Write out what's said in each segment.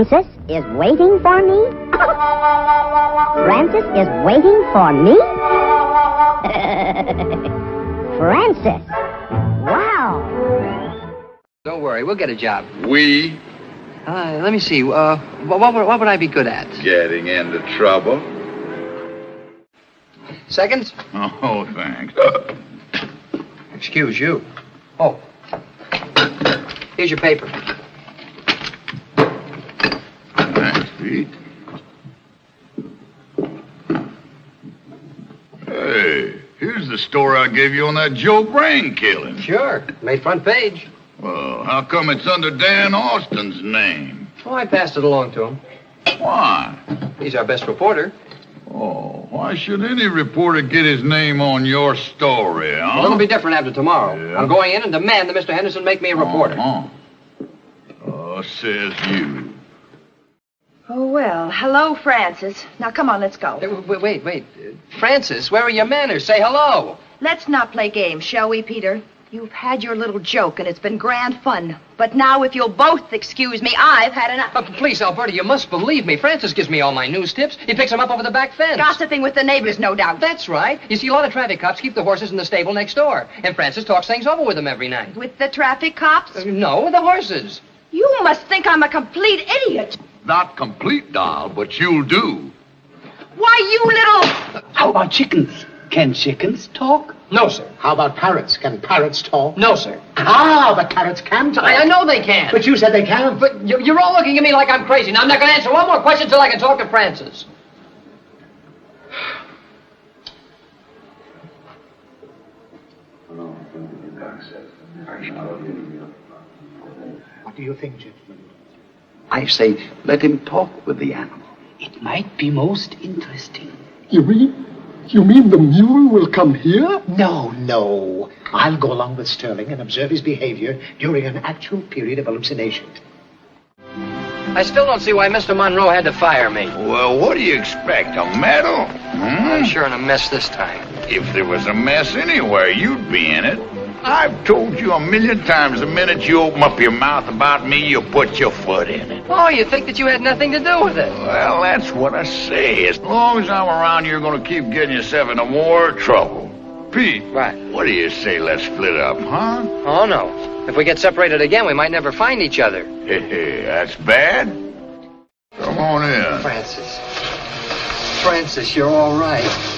Francis is waiting for me? Francis is waiting for me? Francis! Wow! Don't worry, we'll get a job. We Let me see. What would I be good at? getting into trouble? Seconds? Oh, thanks. Excuse you. Oh. Here's your paper. Thanks, Pete. Hey, here's the story I gave you on that Joe Brain killing. Sure. Made front page. Well, how come it's under Dan Austin's name? Oh, I passed it along to him. Why? He's our best reporter. Oh, why should any reporter get his name on your story, huh? Well, it'll be different after tomorrow. Yeah. I'm going in and demand that Mr. Henderson make me a reporter. Says you. Oh, well, hello, Francis. Now, come on, let's go. Hey, wait. Francis, where are your manners? Say hello. Let's not play games, shall we, Peter? You've had your little joke, and it's been grand fun. But now, if you'll both excuse me, I've had enough. Please, Alberta, you must believe me. Francis gives me all my news tips. He picks them up over the back fence. Gossiping with the neighbors, no doubt. That's right. You see, a lot of traffic cops keep the horses in the stable next door. And Francis talks things over with them every night. With the traffic cops? No, with the horses. You must think I'm a complete idiot. Not complete, doll, but you'll do. Why, you little... How about chickens? Can chickens talk? No, sir. How about parrots? Can parrots talk? No, sir. But parrots can talk. I know they can. But you said they can't. But you're all looking at me like I'm crazy. Now, I'm not going to answer one more question until I can talk to Francis. What do you think, gentlemen? I say, let him talk with the animal. It might be most interesting. You mean the mule will come here? No. I'll go along with Sterling and observe his behavior during an actual period of hallucination. I still don't see why Mr. Monroe had to fire me. Well, what do you expect, a medal? I'm sure in a mess this time. If there was a mess anywhere, you'd be in it. I've told you a million times, the minute you open up your mouth about me, you put your foot in it. Oh, you think that you had nothing to do with it? Well, that's what I say. As long as I'm around, you're going to keep getting yourself into more trouble. Pete, Right. What do you say, let's split up, huh? Oh, no. If we get separated again, we might never find each other. That's bad. Come on in. Francis, you're all right.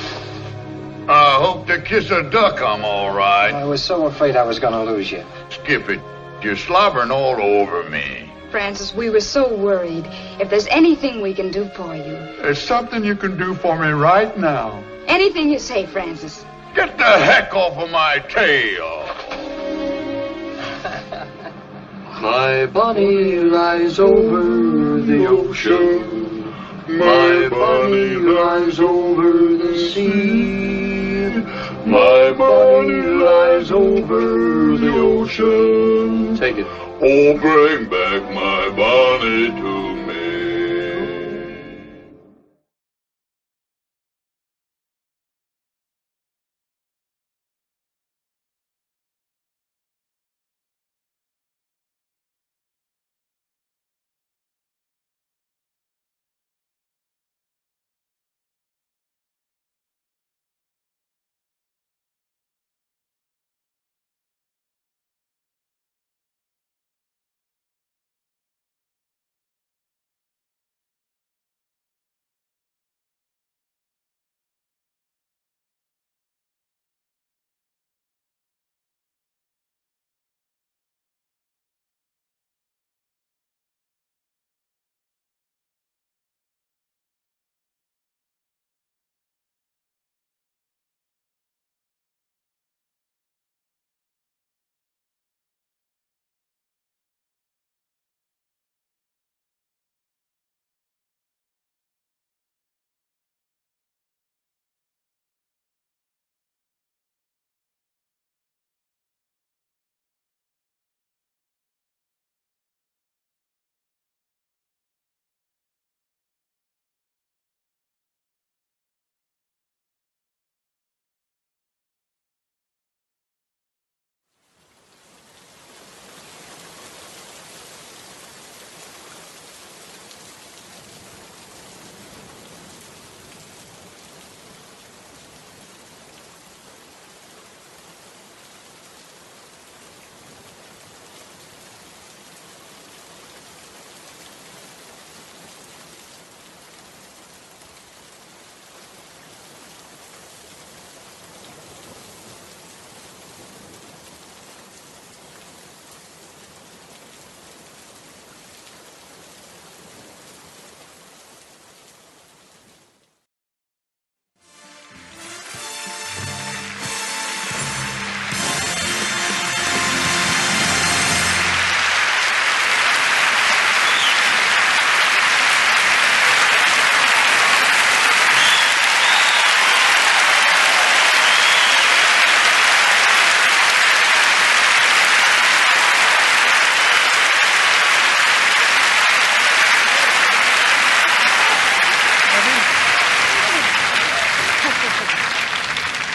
I hope to kiss a duck I'm all right. I was so afraid I was going to lose you. Skip it. You're slobbering all over me. Francis, we were so worried. If there's anything we can do for you. There's something you can do for me right now. Anything you say, Francis. Get the heck off of my tail. My Bonnie lies over the ocean. My Bonnie lies over the sea. My Bonnie lies over the ocean. Take it. Oh, bring back my Bonnie to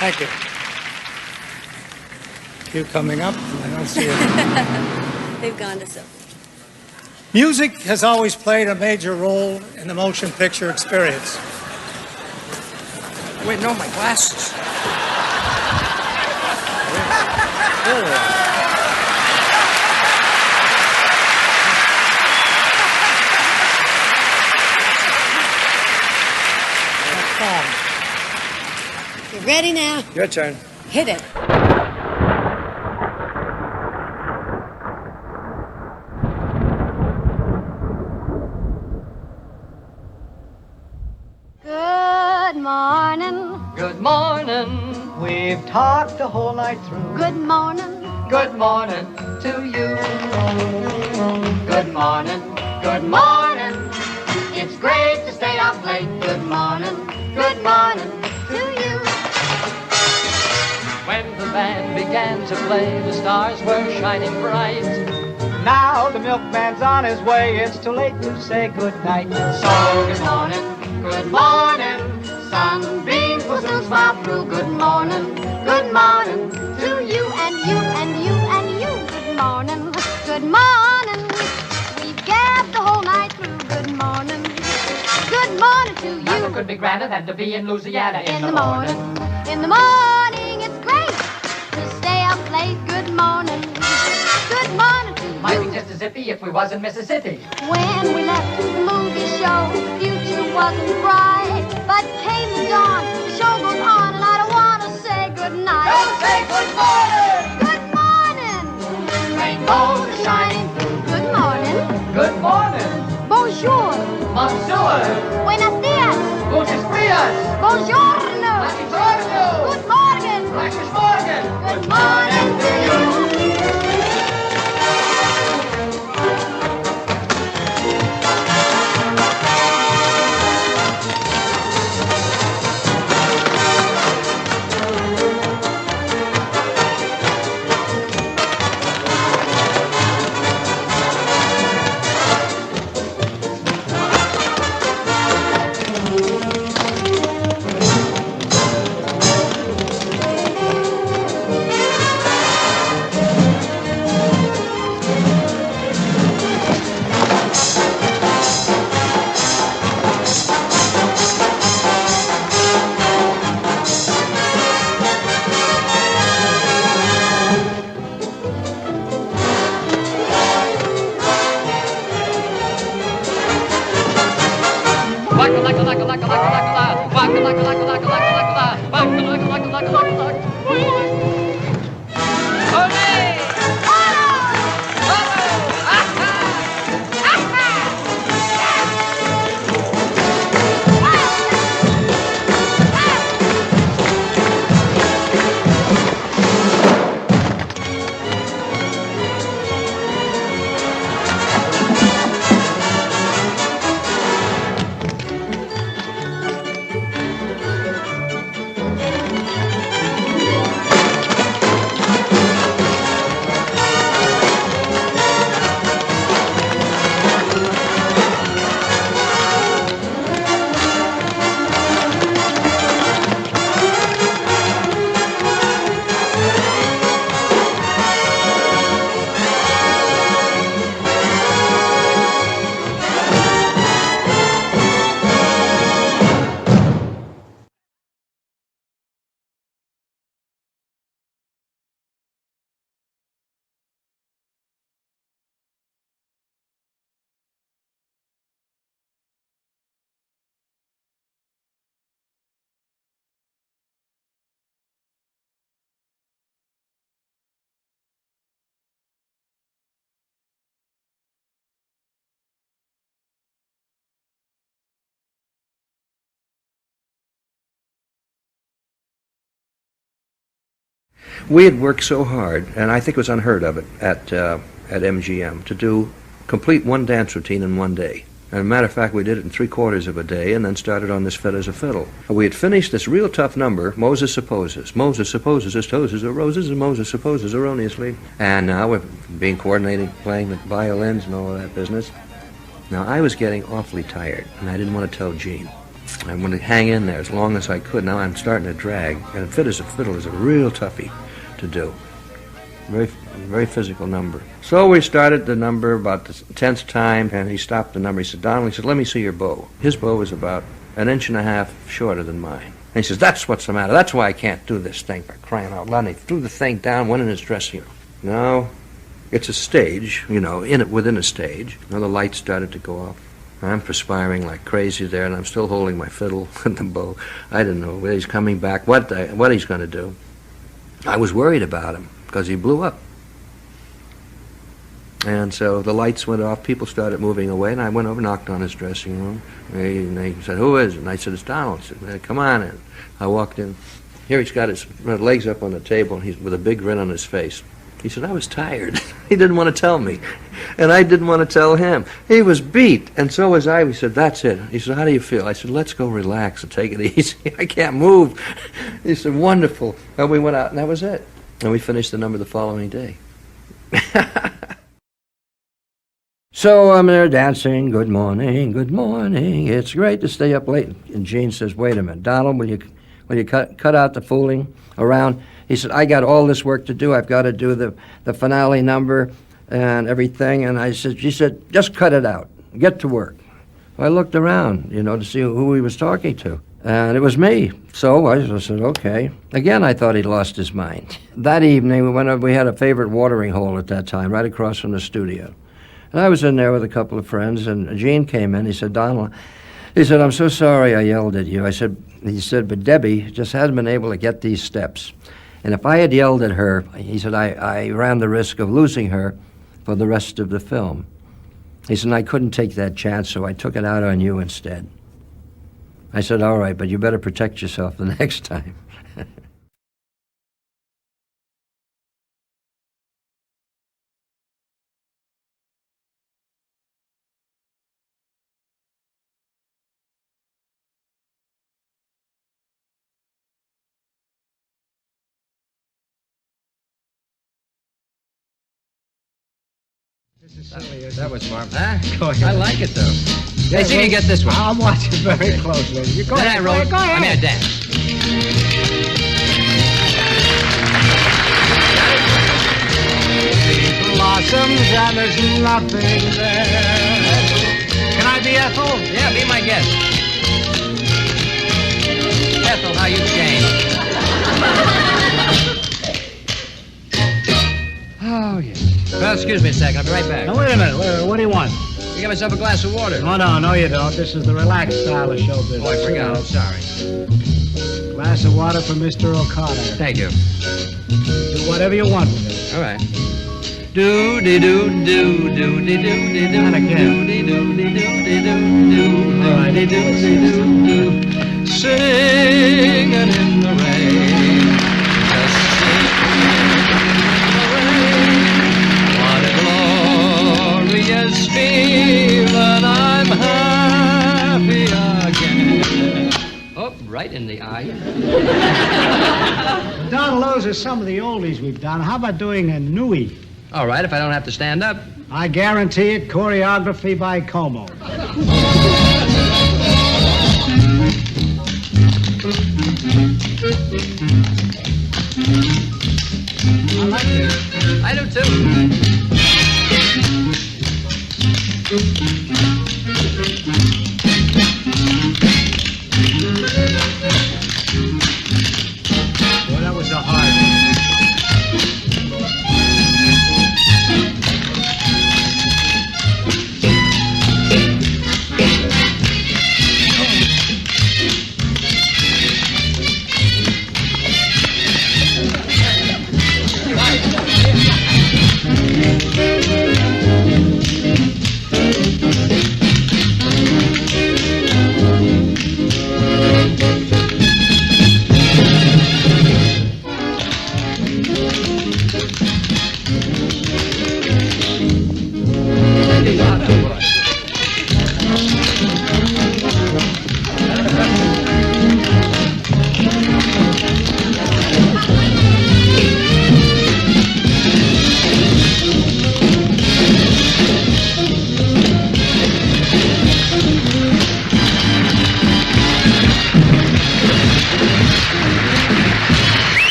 Thank you. Cue coming up. I don't see it. They've gone to Sophie. Music has always played a major role in the motion picture experience. Wait, no, my glasses. There they are. You ready now? Your turn. Hit it. Good morning. Good morning. We've talked the whole night through. Good morning. Good morning to you. Good morning. Good morning. It's great to stay up late. Good morning. Good morning to you. When the band began to play, the stars were shining bright. Now the milkman's on his way. It's too late to say good night. So good morning. Good morning. Sunbeams will soon smile through. Good morning. Good morning to you and you and you and you. Good morning. Good morning. We've gabbed the whole night through. Good morning. Good morning to you. Nothing could be grander than to be in Louisiana In the morning. In the morning, it's great to stay up late. Good morning. Good morning to you. Might be just as iffy if we was in Mississippi. When we left the movie show, the future wasn't bright. But came the dawn, the show goes on, and I don't want to say good night. Don't say good morning! Good morning! Rainbows are shining through. Good morning. Good morning! Bonjour. Monsieur! Buenos dias. Gutes Frias! Buongiorno. Buongiorno! Good morning. Gleiches Morgen! Good morning to you. We had worked so hard, and I think it was unheard of it at MGM, to do complete one dance routine in one day. As a matter of fact, we did it in 3/4 of a day and then started on this Fit as a Fiddle. We had finished this real tough number, Moses Supposes. Moses supposes his toes are roses, and Moses supposes erroneously. And now we're being coordinating, playing the violins and all of that business. Now, I was getting awfully tired, and I didn't want to tell Gene. I wanted to hang in there as long as I could. Now I'm starting to drag. And Fit as a Fiddle is a real toughie to do. Very, very physical number. So we started the number about the 10th time, and he stopped the number. He said, Donald, he said, let me see your bow. His bow was about 1.5 inches shorter than mine. And he says, that's what's the matter. That's why I can't do this thing, for crying out loud. And he threw the thing down, went in his dressing room. Now, it's a stage, within a stage. Now the lights started to go off. I'm perspiring like crazy there, and I'm still holding my fiddle and the bow. I didn't know whether he's coming back, what he's going to do. I was worried about him, because he blew up. And so the lights went off, people started moving away, and I went over, knocked on his dressing room. And they said, who is it? And I said, it's Donald. He said, come on in. I walked in. Here he's got his legs up on the table, and he's with a big grin on his face. He said, I was tired. He didn't want to tell me. And I didn't want to tell him. He was beat, and so was I. He said, that's it. He said, how do you feel? I said, let's go relax and take it easy. I can't move. He said, wonderful. And we went out, and that was it. And we finished the number the following day. So I'm there dancing, good morning, it's great to stay up late. And Gene says, wait a minute, Donald, will you cut out the fooling around? He said, I got all this work to do. I've got to do the finale number and everything. And she said, just cut it out. Get to work. Well, I looked around, to see who he was talking to. And it was me. So I said, okay. Again, I thought he'd lost his mind. That evening, we had a favorite watering hole at that time, right across from the studio. And I was in there with a couple of friends, and Gene came in. He said, Donald, he said, I'm so sorry I yelled at you. He said, but Debbie just hasn't been able to get these steps. And if I had yelled at her, he said, I ran the risk of losing her for the rest of the film. He said, I couldn't take that chance, so I took it out on you instead. I said, all right, but you better protect yourself the next time. That was smart. Huh? I like it, though. Hey, see if you get this one. I'm watching very closely. You go ahead, roll. go ahead. I mean, a dance. Blossoms and there's nothing there. Can I be Ethel? Yeah, be my guest. Ethel, how you changed. Oh, yeah. Well, excuse me a second. I'll be right back. Now, wait a minute. What do you want? You get myself a glass of water. No, you don't. This is the relaxed style of show business. Oh, I forgot. I'm sorry. Glass of water for Mr. O'Connor. Thank you. Do whatever you want with it. All right. Do-de-do-do-do-de-do-de-do-de-do. And again. Do-de-do-de-do-de-do-de-do. All right. Do-de-do-de-do-de-do. Singing in the rain. Just singing in the rain. What a glorious feeling. I'm happy again. Oh, right in the eye. Donald, those are some of the oldies we've done. How about doing a newie? All right, if I don't have to stand up. I guarantee it, choreography by Como. I like it. I do too. Boy, that was a hard one.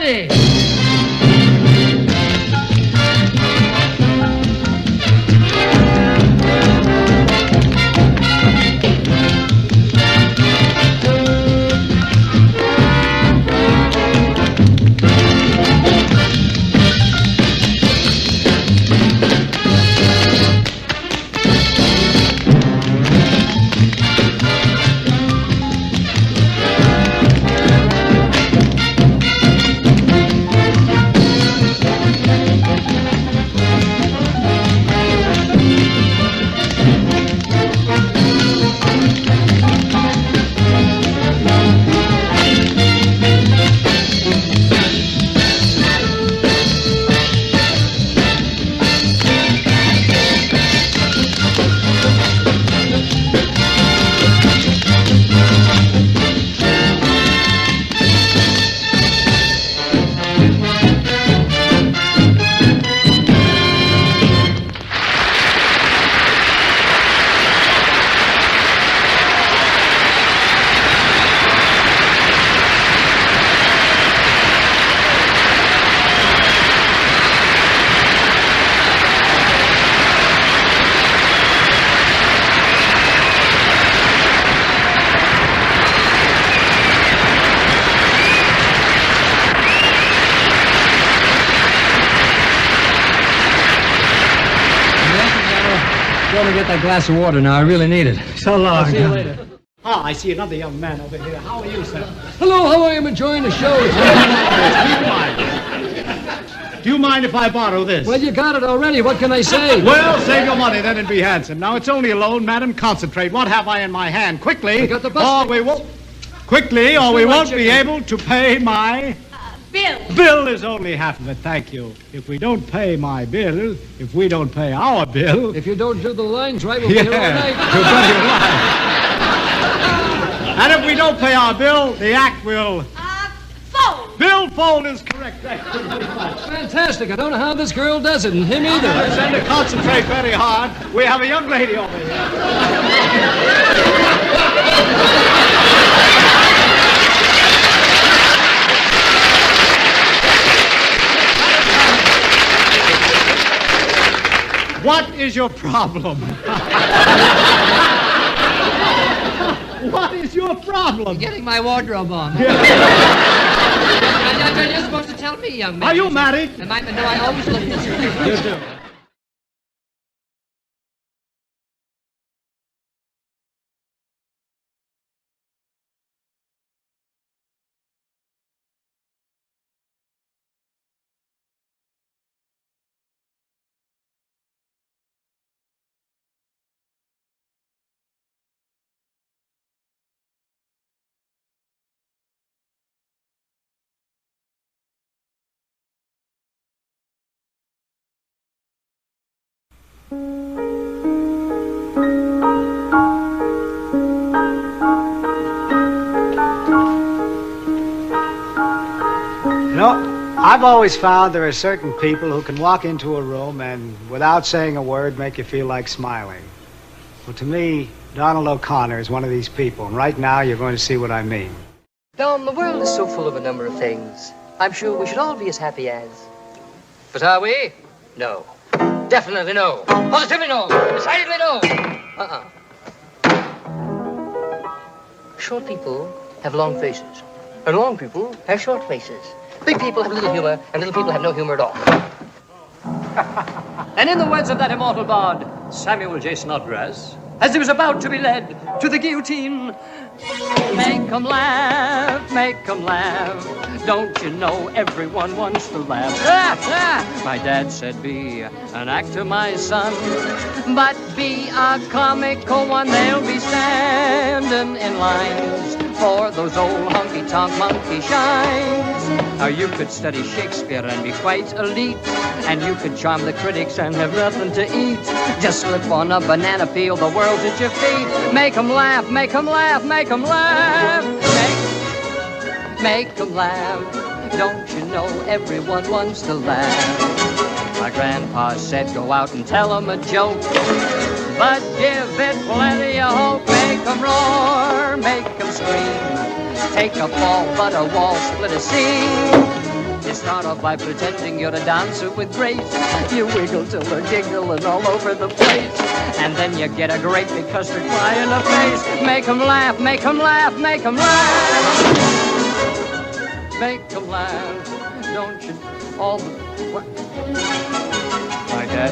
ready. Go and get that glass of water now. I really need it. So long. I'll see you later. Ah, I see another young man over here. How are you, sir? Hello, how are you? I'm enjoying the show. Do you mind if I borrow this? Well, you got it already. What can I say? Well, save your money then and be handsome. Now, it's only a loan, madam. Concentrate. What have I in my hand? Quickly. I got the bus. Or we won't... Quickly, or we won't be able to pay my... Bill. Bill is only half of it, thank you. If we don't pay my bill, if we don't pay our bill... If you don't do the lines right, we'll be here all night. You're right. And if we don't pay our bill, the act will... Fold. Bill fold is correct. Thank you very much. Fantastic. I don't know how this girl does it, and him either. Send to concentrate very hard. We have a young lady over here. What is your problem? What is your problem? Getting my wardrobe on. You're supposed to tell me, young man. Are you married? No, I always look this way. You do. You know, I've always found there are certain people who can walk into a room and, without saying a word, make you feel like smiling. Well, to me, Donald O'Connor is one of these people, and right now you're going to see what I mean. Dom, the world is so full of a number of things. I'm sure we should all be as happy as. But are we? No. Definitely no. Positively no. Decidedly no. Short people have long faces, and long people have short faces. Big people have little humor, and little people have no humor at all. And in the words of that immortal bard, Samuel J. Snodgrass, as he was about to be led to the guillotine, make 'em laugh, make 'em laugh. Don't you know everyone wants to laugh? My dad said, be an actor, my son, but be a comical one. They'll be standing in lines for those old honky-tonk monkey shines. Now you could study Shakespeare and be quite elite, and you could charm the critics and have nothing to eat. Just slip on a banana peel, the world's at your feet. Make 'em laugh, make 'em laugh, make 'em laugh. Make 'em laugh. Don't you know everyone wants to laugh? My grandpa said go out and tell 'em a joke, but give it plenty of hope. Make 'em roar, make 'em scream. Take a fall, but a wall, split a seam. You start off by pretending you're a dancer with grace. You wiggle till they're giggling all over the place. And then you get a great big custard pie in the face. Make 'em laugh, make 'em laugh, make 'em laugh. Make 'em laugh, don't you? All the... What? Like that?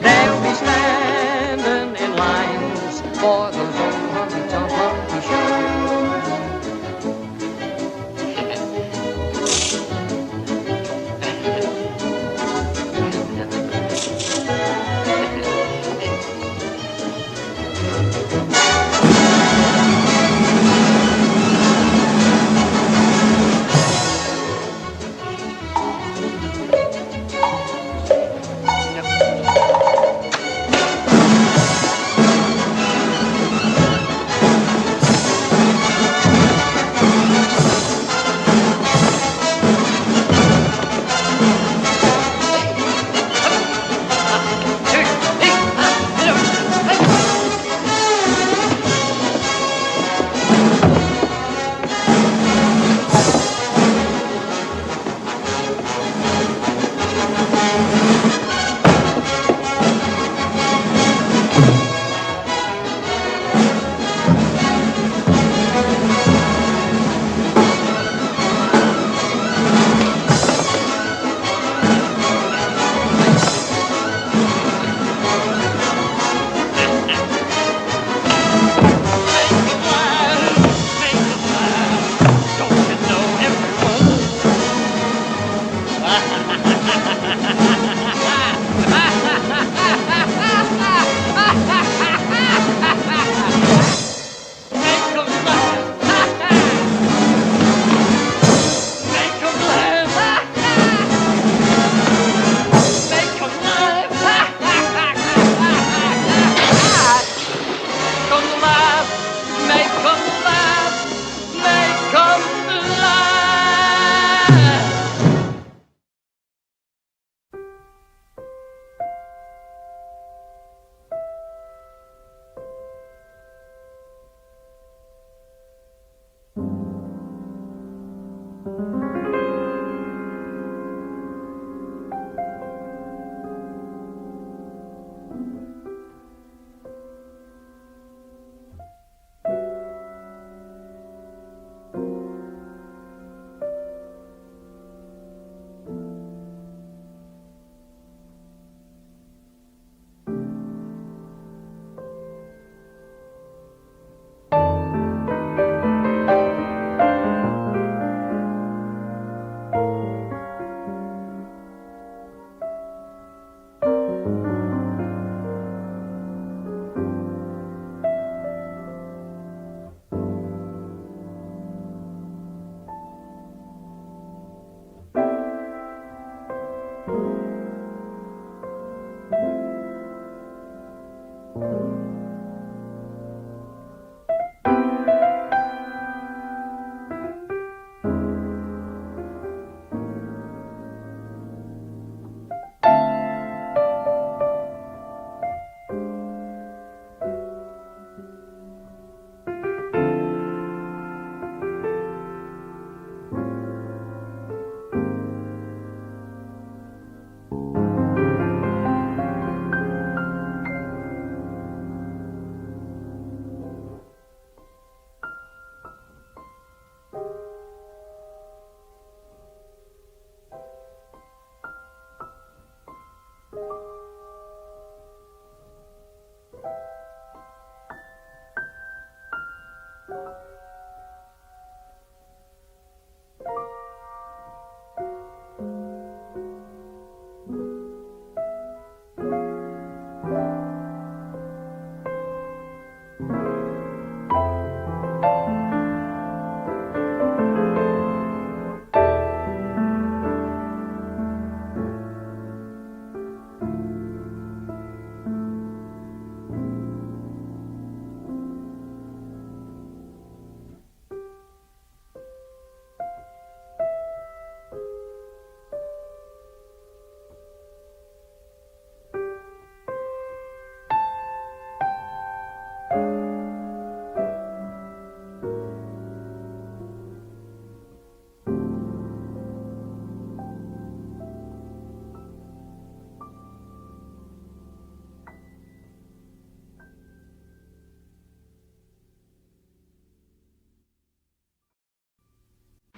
They'll be standing in lines for those old honky-tonk monkey shows.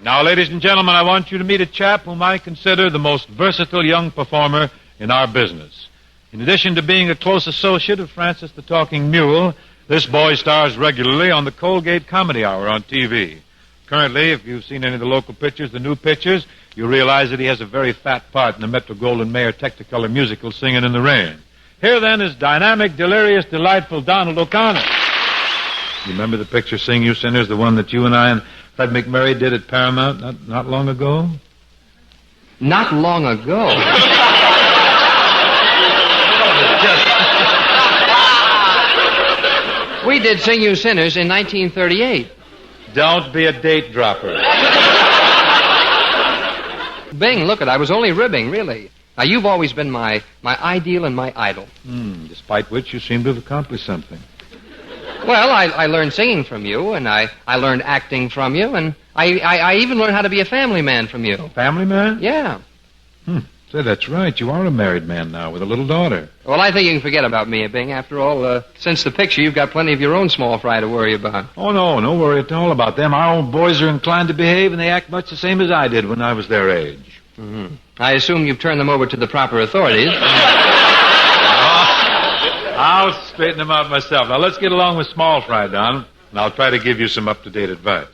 Now, ladies and gentlemen, I want you to meet a chap whom I consider the most versatile young performer in our business. In addition to being a close associate of Francis the Talking Mule, this boy stars regularly on the Colgate Comedy Hour on TV. Currently, if you've seen any of the local pictures, the new pictures, you realize that he has a very fat part in the Metro-Goldwyn-Mayer Technicolor musical Singin' in the Rain. Here, then, is dynamic, delirious, delightful Donald O'Connor. You remember the picture, Sing You Sinners, the one that you and I and Fred McMurray did at Paramount not long ago? Not long ago. We did Sing You Sinners in 1938. Don't be a date dropper. Bing, look it, I was only ribbing, really. Now, you've always been my ideal and my idol. Despite which you seem to have accomplished something. Well, I learned singing from you, and I learned acting from you, and I even learned how to be a family man from you. Family man? Yeah. Say, that's right. You are a married man now with a little daughter. Well, I think you can forget about me, Bing. After all, since the picture, you've got plenty of your own small fry to worry about. Oh, no worry at all about them. Our own boys are inclined to behave, and they act much the same as I did when I was their age. Mm-hmm. I assume you've turned them over to the proper authorities. I'll straighten them out myself. Now, let's get along with small fry, Don, and I'll try to give you some up-to-date advice.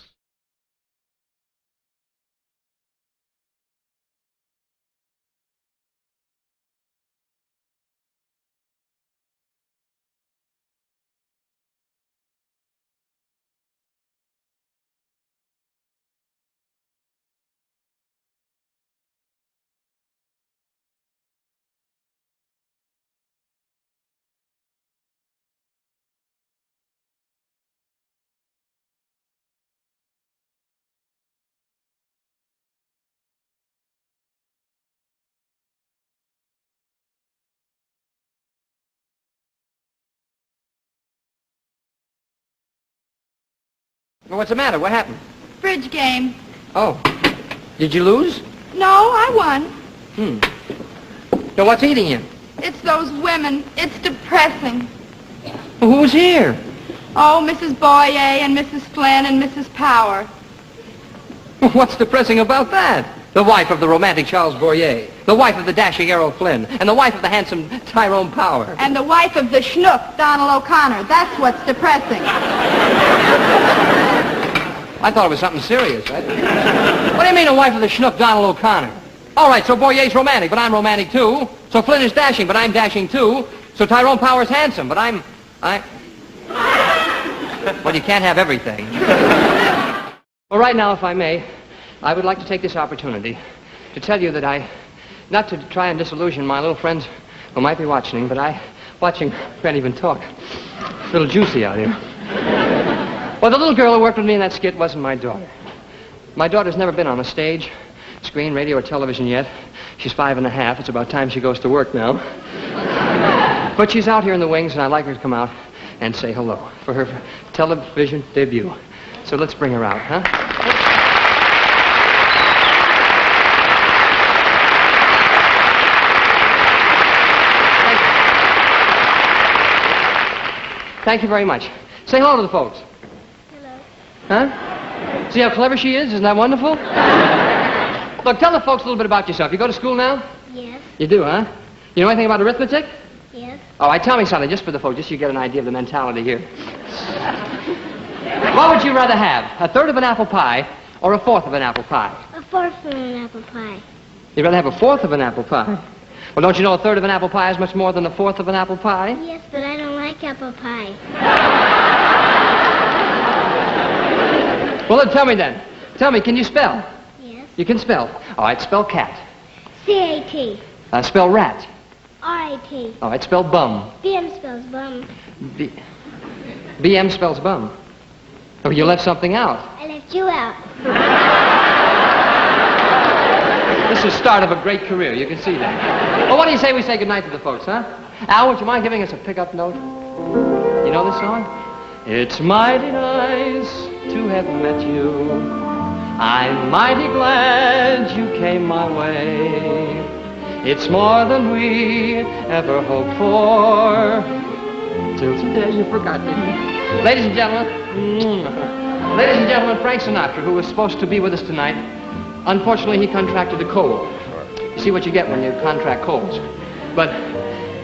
Well, what's the matter? What happened? Bridge game. Oh. Did you lose? No, I won. So what's eating you? It's those women. It's depressing. Well, who's here? Oh, Mrs. Boyer and Mrs. Flynn and Mrs. Power. What's depressing about that? The wife of the romantic Charles Boyer, the wife of the dashing Errol Flynn, and the wife of the handsome Tyrone Power. And the wife of the schnook, Donald O'Connor. That's what's depressing. I thought it was something serious. What do you mean, the wife of the schnook, Donald O'Connor? All right, so Boyer's romantic, but I'm romantic too. So Flynn is dashing, but I'm dashing too. So Tyrone Power's handsome, but I... Well, you can't have everything. Well, right now, if I may, I would like to take this opportunity to tell you that not to try and disillusion my little friends who might be watching, but can't even talk. A little juicy out here. Well, the little girl who worked with me in that skit wasn't my daughter. My daughter's never been on a stage, screen, radio, or television yet. She's 5.5. It's about time she goes to work now. But she's out here in the wings, and I'd like her to come out and say hello for her television debut. So let's bring her out, huh? Thank you very much. Say hello to the folks. Hello. Huh? See how clever she is? Isn't that wonderful? Look, tell the folks a little bit about yourself. You go to school now? Yes. You do, huh? You know anything about arithmetic? Yes. All right, tell me something, just for the folks, just so you get an idea of the mentality here. What would you rather have, a third of an apple pie or a fourth of an apple pie? A fourth of an apple pie. You'd rather have a fourth of an apple pie? Well, don't you know a third of an apple pie is much more than a fourth of an apple pie? Yes, but I don't like apple pie. Well, then tell me then. Tell me, can you spell? Yes. You can spell. All right, spell cat. C-A-T. Spell rat. R-A-T. All right, spell bum. B-M spells bum. B-M spells bum. Oh, you left something out. I left you out. This is the start of a great career, you can see that. Well, what do you say we say goodnight to the folks, huh? Al, would you mind giving us a pickup note? You know this song? It's mighty nice to have met you. I'm mighty glad you came my way. It's more than we ever hoped for. Till today you forgot, didn't you? Ladies and gentlemen, Ladies and gentlemen, Frank Sinatra, who was supposed to be with us tonight, unfortunately he contracted a cold. You see what you get when you contract colds. But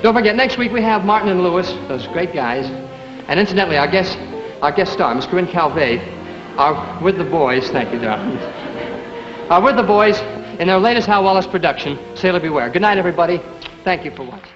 don't forget, next week we have Martin and Lewis, those great guys. And incidentally, our guest star, Miss Corinne Calvé, are with the boys, thank you, darling, are with the boys in their latest Hal Wallace production, Sailor Beware. Good night, everybody. Thank you for watching.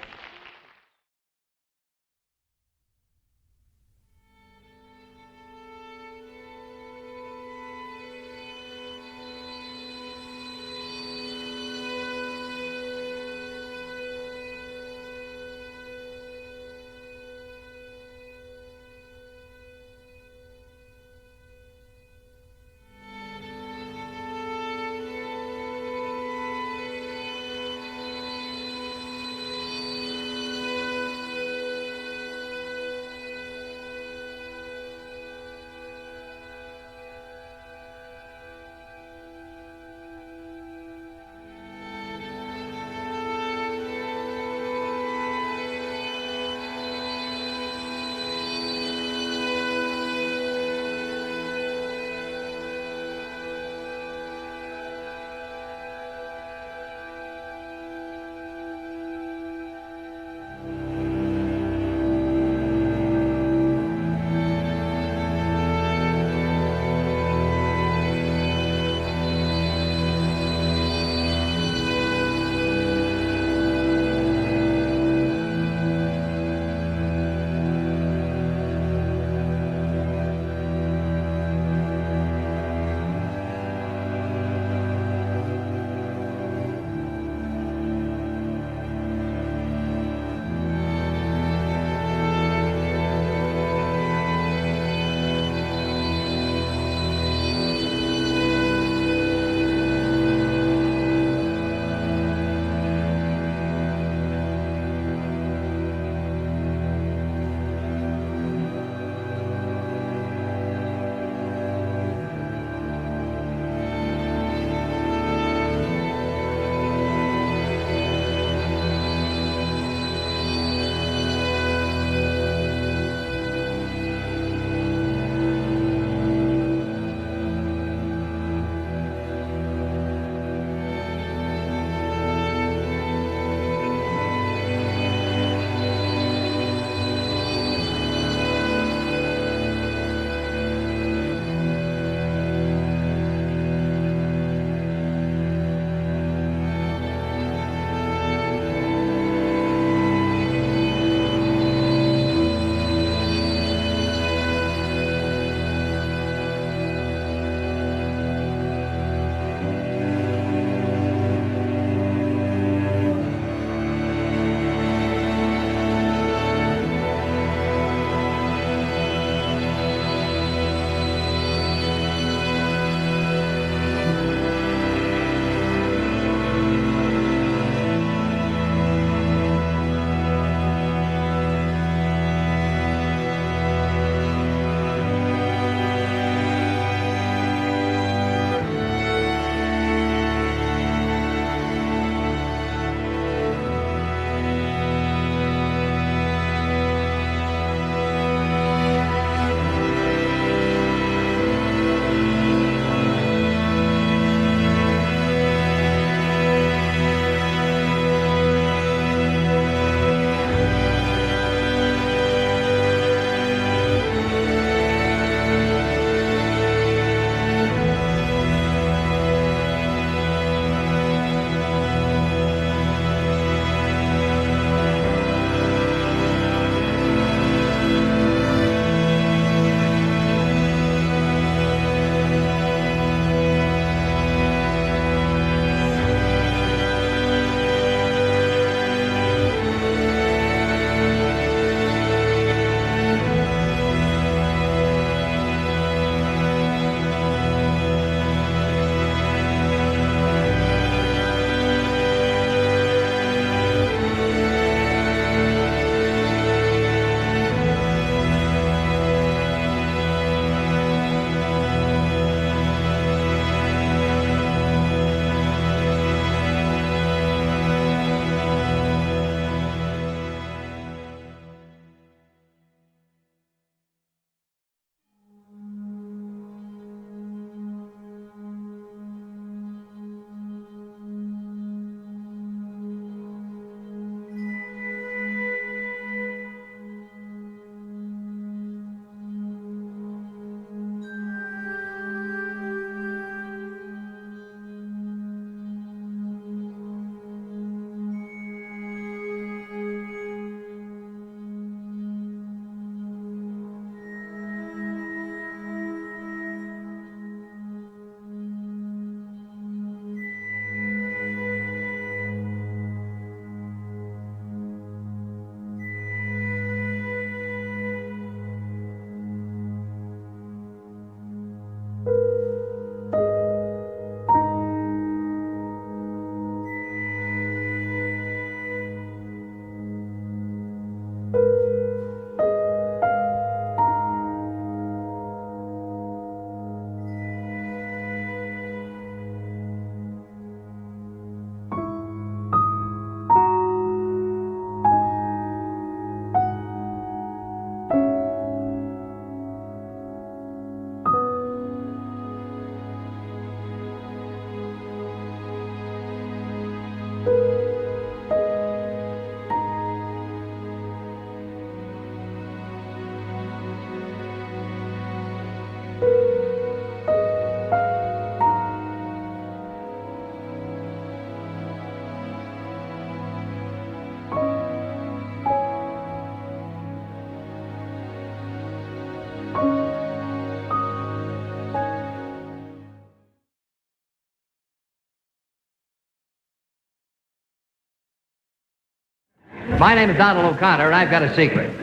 My name is Donald O'Connor, and I've got a secret.